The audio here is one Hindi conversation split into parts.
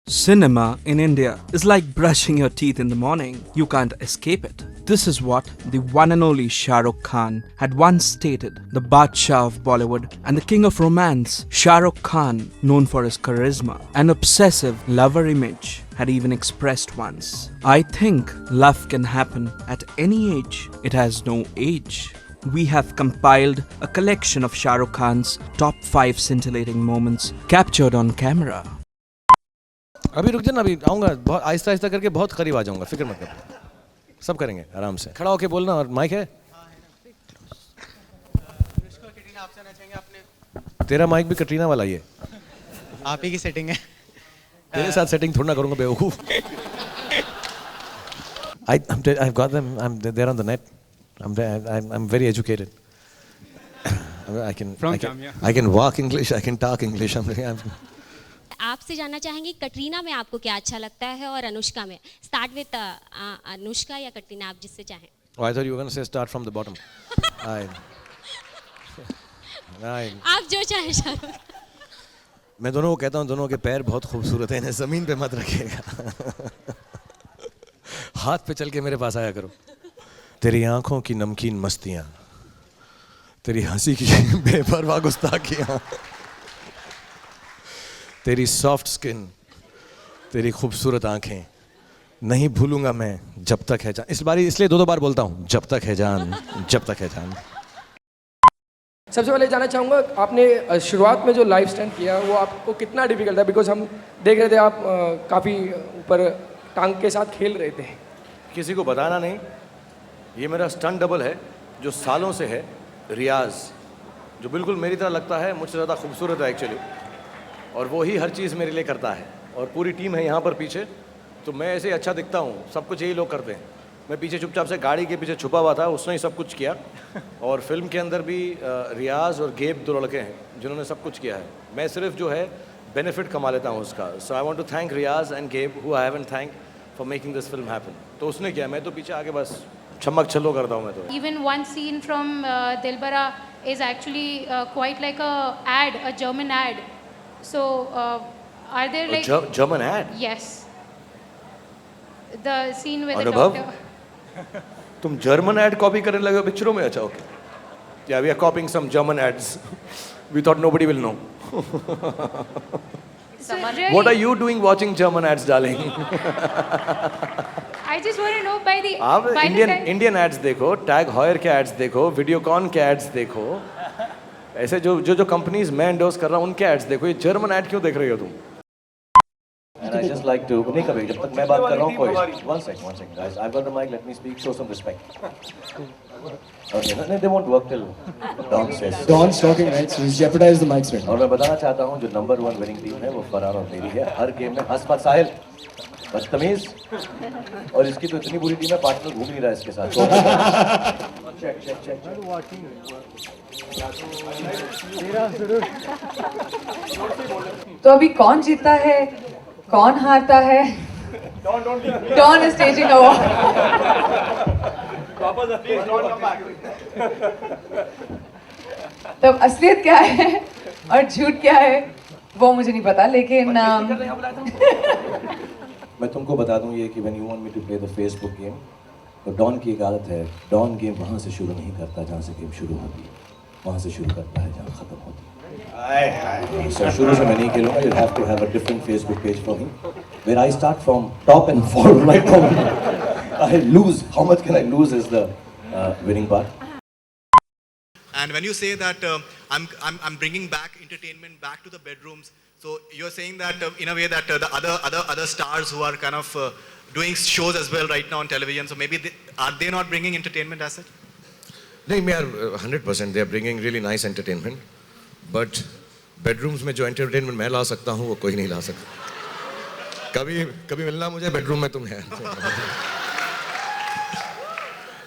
Cinema in India is like brushing your teeth in the morning. You can't escape it. This is what the one and only Shah Rukh Khan had once stated. The Badshah of Bollywood and the king of romance, Shah Rukh Khan, known for his charisma and obsessive lover image, had even expressed once, "I think love can happen at any age. It has no age." We have compiled a collection of Shah Rukh Khan's top 5 scintillating moments captured on camera. अभी रुक जाना, अभी आऊँगा, बहुत आहिस्ता आहिस्ता करके बहुत करीब आ जाऊँगा, फिक्र मत कर, सब करेंगे आराम से। खड़ा होके बोलना, और माइक है? तेरा माइक भी कटरीना वाला ही है। आप ही की सेटिंग है। तेरे साथ सेटिंग थोड़ा ना करूँगा बेवकूफ। I've got them. They're on the net. I'm very educated. I can walk English. I can talk English. आपसे जानना चाहेंगे कटरीना में आपको क्या अच्छा लगता है और अनुष्का में। स्टार्ट विद अनुष्का या कटरीना, आप जिससे चाहें। Oh, I thought you were going to say start from the bottom. आप जो चाहें शाहरुख। मैं दोनों को कहता हूँ, दोनों के पैर बहुत खूबसूरत हैं, इन्हें ज़मीन पे मत रखिएगा। हाथ पे चल के मेरे पास आया करो। तेरी आंखों की नमकीन मस्तियाँ, तेरी हंसी की बेपरवाह गुस्ताखियाँ, तेरी सॉफ्ट स्किन, तेरी खूबसूरत आंखें, नहीं भूलूंगा मैं जब तक है जान। इस बारी इसलिए दो बार बोलता हूँ, जब तक है जान, जब तक है जान। सबसे पहले जानना चाहूँगा, आपने शुरुआत में जो लाइव स्टंट किया वो आपको कितना डिफिकल्ट था? बिकॉज हम देख रहे थे आप काफ़ी ऊपर टांग के साथ खेल रहे थे। किसी को बताना नहीं, ये मेरा स्टंट डबल है जो सालों से है, रियाज, जो बिल्कुल मेरी तरह लगता है, मुझसे ज़्यादा खूबसूरत है एक्चुअली, और वो ही हर चीज़ मेरे लिए करता है। और पूरी टीम है यहाँ पर पीछे, तो मैं ऐसे अच्छा दिखता हूँ, सब कुछ यही लोग करते हैं। मैं पीछे चुपचाप से गाड़ी के पीछे छुपा हुआ था, उसने ही सब कुछ किया। और फिल्म के अंदर भी रियाज और गेब दो लड़के हैं जिन्होंने सब कुछ किया है। मैं सिर्फ जो है बेनिफिट कमा लेता हूँ उसका। So I want to thank Riyaz and Gabe who I haven't thank for making this film happen. तो उसने किया, मैं तो पीछे आके बस छमक छल्लो करता हूँ मैं तो। Even one scene from Dilbara is actually quite like a German ad. So, are there like German ad? Yes, the scene with the अनुभव? doctor. तुम जर्मन एड कॉपी करने लगे हो पिक्चरों में? अच्छा, okay. Yeah, we are copying some German ads. We thought nobody will know. So really, What are you doing watching German ads, darling? I just want to know by the आप by the time, Indian ads देखो, टैग हॉयर के एड्स देखो, वीडियोकॉन के एड्स देखो, ऐसे जो कंपनीज मैं एंडोर्स कर रहा हूँ उनके एड्स देखो। ये जर्मन एड क्यों देख रही हो तुम? And I just like to नहीं कभी जब तक मैं बात कर रहा हूँ कोई one second guys, I've got the mic, let me speak, show some respect. Okay, no, they won't work till Don says. Don's talking, right? So he's jeopardized the mics right now. और मैं बताना चाहता हूँ जो नंबर 1 विनिंग टीम है वो फरहान और मेरी है। हर गेम में हंस मत साहिल, बदतमीज। और इसकी तो इतनी बुरी टीम है, पार्टनर घूम नहीं रहा है इसके साथ। चेक तो अभी कौन जीता है, कौन हारता है? Don is taking over. तब असलियत क्या है और झूठ क्या है वो मुझे नहीं पता, लेकिन मैं तुमको बता दूं ये कि when you want me to play the Facebook game, तो डॉन की एक आदत है, डॉन गेम वहाँ से शुरू नहीं करता जहाँ से गेम शुरू होती है, वहाँ से शुरू करता है जहाँ खत्म होती है। So शुरू से मैं नहीं खेलूँगा, you'll have to have a different Facebook page for me, where I start from top and fall right down. I lose. How much can I lose is the winning part. And when you say that I'm bringing back entertainment back to the bedrooms, so you're saying that in a way that the other stars who are kind of doing shows as well right now on television, so maybe are they not bringing entertainment as such? नहीं, मैं 100% they are bringing really nice entertainment, but bedrooms में जो entertainment मैं ला सकता हूँ वो कोई नहीं ला सकता। कभी मिलना मुझे बेडरूम में, तुम है।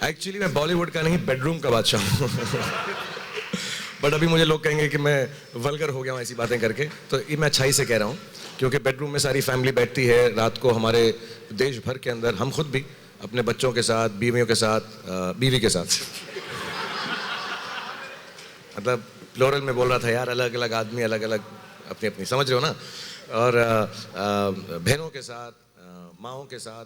एक्चुअली मैं बॉलीवुड का नहीं, बेडरूम का बादशाह हूँ। बट अभी मुझे लोग कहेंगे कि मैं वल्गर हो गया हूँ ऐसी बातें करके, तो ये मैं अच्छाई से कह रहा हूँ, क्योंकि बेडरूम में सारी फैमिली बैठती है रात को। हमारे देश भर के अंदर हम खुद भी अपने बच्चों के साथ, बीवियों के साथ, बीवी के साथ, मतलब प्लोरल में बोल रहा था यार, अलग अलग आदमी, अलग अलग अपनी अपनी, समझ रहे हो ना? और बहनों के साथ, माँओं के साथ,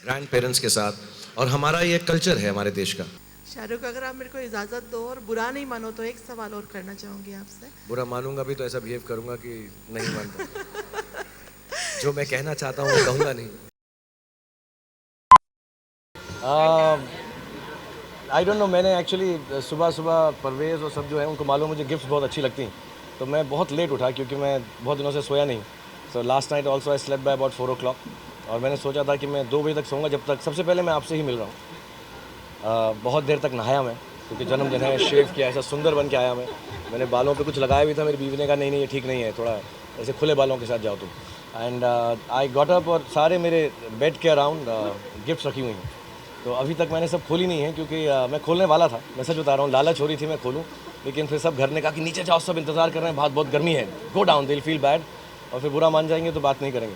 ग्रैंड पेरेंट्स के साथ, और हमारा ये कल्चर है हमारे देश का। शाहरुख, अगर आप मेरे को इजाज़त दो और बुरा नहीं मानो तो एक सवाल और करना चाहूँगी आपसे। बुरा मानूंगा भी तो ऐसा बिहेव करूंगा कि नहीं मानता। जो मैं कहना चाहता हूँ वो कहूँगा नहीं। आई डोंट नो, मैंने एक्चुअली सुबह सुबह परवेज़ और सब जो है उनको मालूम, मुझे गिफ्ट्स बहुत अच्छी लगती हैं, तो मैं बहुत लेट उठा क्योंकि मैं बहुत दिनों से सोया नहीं। So last night also I slept by about 4 o'clock, और मैंने सोचा था कि मैं 2 बजे तक सोऊंगा, जब तक सबसे पहले मैं आपसे ही मिल रहा हूँ। बहुत देर तक नहाया मैं, क्योंकि जन्मदिन है, शेव किया, ऐसा सुंदर बन के आया मैं। मैंने बालों पे कुछ लगाया भी था, मेरी बीवी ने कहा नहीं ये ठीक नहीं है, थोड़ा ऐसे खुले बालों के साथ जाओ तुम। एंड आई गॉट अप, और सारे मेरे बेड के अराउंड गिफ्ट्स रखी हुई हैं, तो अभी तक मैंने सब खोली नहीं है, क्योंकि मैं खोलने वाला था, मैं सच बता रहा हूँ, लालच हो रही थी मैं खोलूँ, लेकिन फिर सब घर ने कहा कि नीचे जाओ, सब इंतज़ार कर रहे हैं, बहुत गर्मी है, go down, they will feel bad, और फिर बुरा मान जाएंगे तो बात नहीं करेंगे,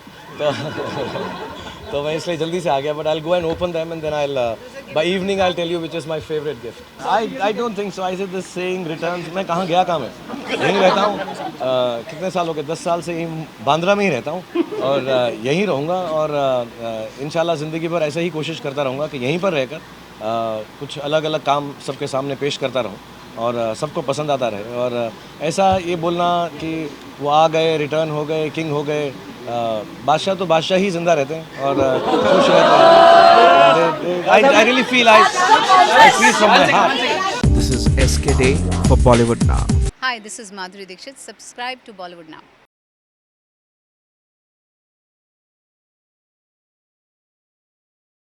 तो मैं इसलिए जल्दी से आ गया। But I will go and open them and then I will by evening I will tell you which is my favourite gift. I don't think so. I said this saying returns. मैं कहाँ गया, कहाँ मैं यहीं रहता हूँ। कितने साल हो गए, 10 साल से यहीं बांद्रा में ही रहता हूँ, और यहीं रहूँगा, और इंशाल्लाह ज़िंदगी भर ऐसे ही कोशिश करता रहूँगा कि यहीं पर रहकर कुछ अलग अलग काम सबके सामने पेश करता रहूँ, और सबको पसंद आता रहे। और ऐसा ये बोलना कि वो आ गए, रिटर्न हो गए, किंग हो गए, बादशाह तो बादशाह ही जिंदा रहते हैं और खुश रहते हैं। I really feel I feel from my heart. This is SK Day for Bollywood Now. Hi, this is Madhuri Dixit. Subscribe to Bollywood Now.